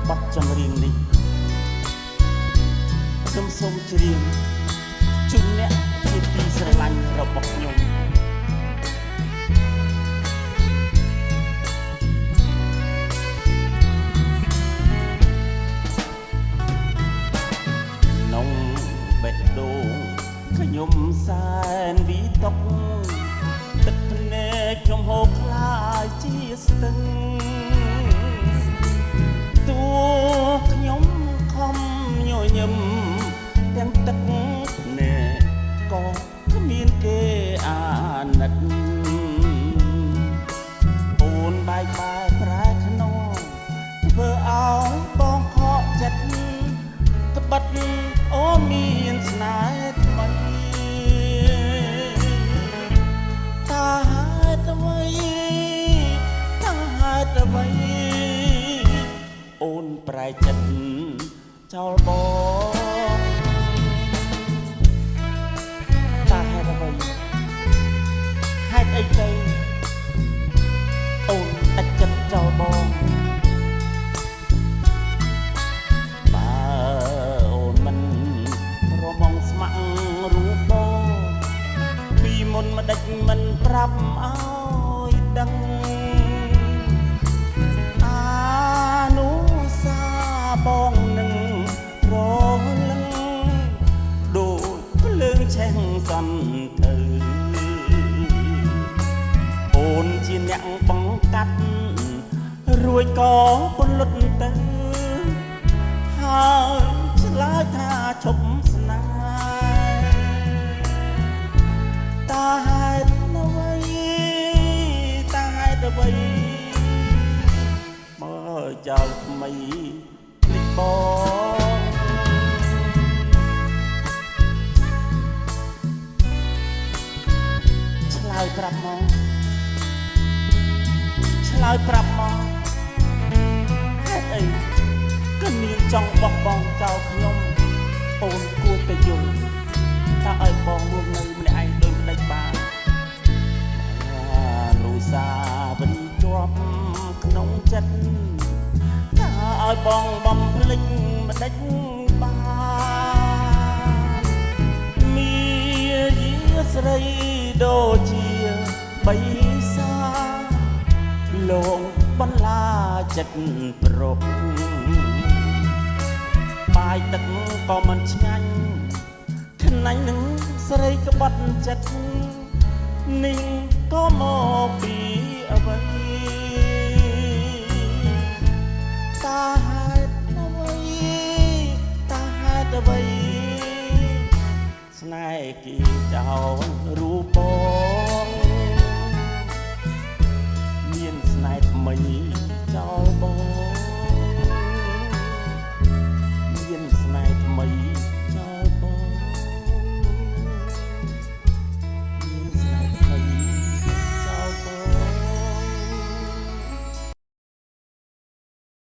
បទចម្រៀងនេះខ្ញុំសូមច្រៀងជូនអ្នកជាទីស្រឡាញ់របស់ខ្ញុំនំបេះដូងខ្ញុំសែនវិតកទឹកភ្នែកខ្ញុំហូរខ្លាយជាស្ទឹងតួខ្ញុំខំញញឹមទាំងទឹកភ្នែកក៏គ្មានគេអាណិតអូនបែកបែកប្រែខ្នងធ្វើឲ្យបងខកចិត្តត្បិតអូនមានស្នេហ៍ថ្មីតើហេតុអ្វីតើហេតុអ្វីអូនប្រែចិត្តចោលបងតើហេតុអ្វីហេតុអីទៅអូនដាច់ចិត្តចោលបងបើអូនមិនរមងស្ម័គ្ររូបបងពីមុនមិនដេចមិនប្រាប់ឲ្យដឹងអានុសាបងនឹងរលឹងដូចភ្លើងឆេះសន្ធើអូនជាអ្នកបង្កាត់រួចក៏ពន្លត់ទៅហើយឆ្លើយថាឈប់ស្នេហ៍តើហេតុអ្វីតើហេតុអ្វីមើលចោលថ្មីភ្លេចបងឆ្លើយប្រាប់មកឆ្លើយប្រាប់មកហេតុអីក៏មានចង់បោះបង់ចោលខ្ញុំអូនគួរតែយល់តើឲ្យបងរស់នៅម្នាក់ឯងដូចមិនដេចបាននូសាវរីជាប់ក្នុងចិត្តតើឲ្យបងបំភ្លេចមិនដេចបានមានយាស្រីដូចជាបៃសាលងបន្លាចិត្តប្រុសបាយទឹកក៏មិនឆ្ងាញ់ខ្នាញ់នឹងស្រីក្បត់ចិត្តនេះក៏មកពីអ្វីតើហេតុអ្វីតើហេតុអ្វីស្នេហ៍គេចោលរូបបងមានស្នេហ៍ថ្មី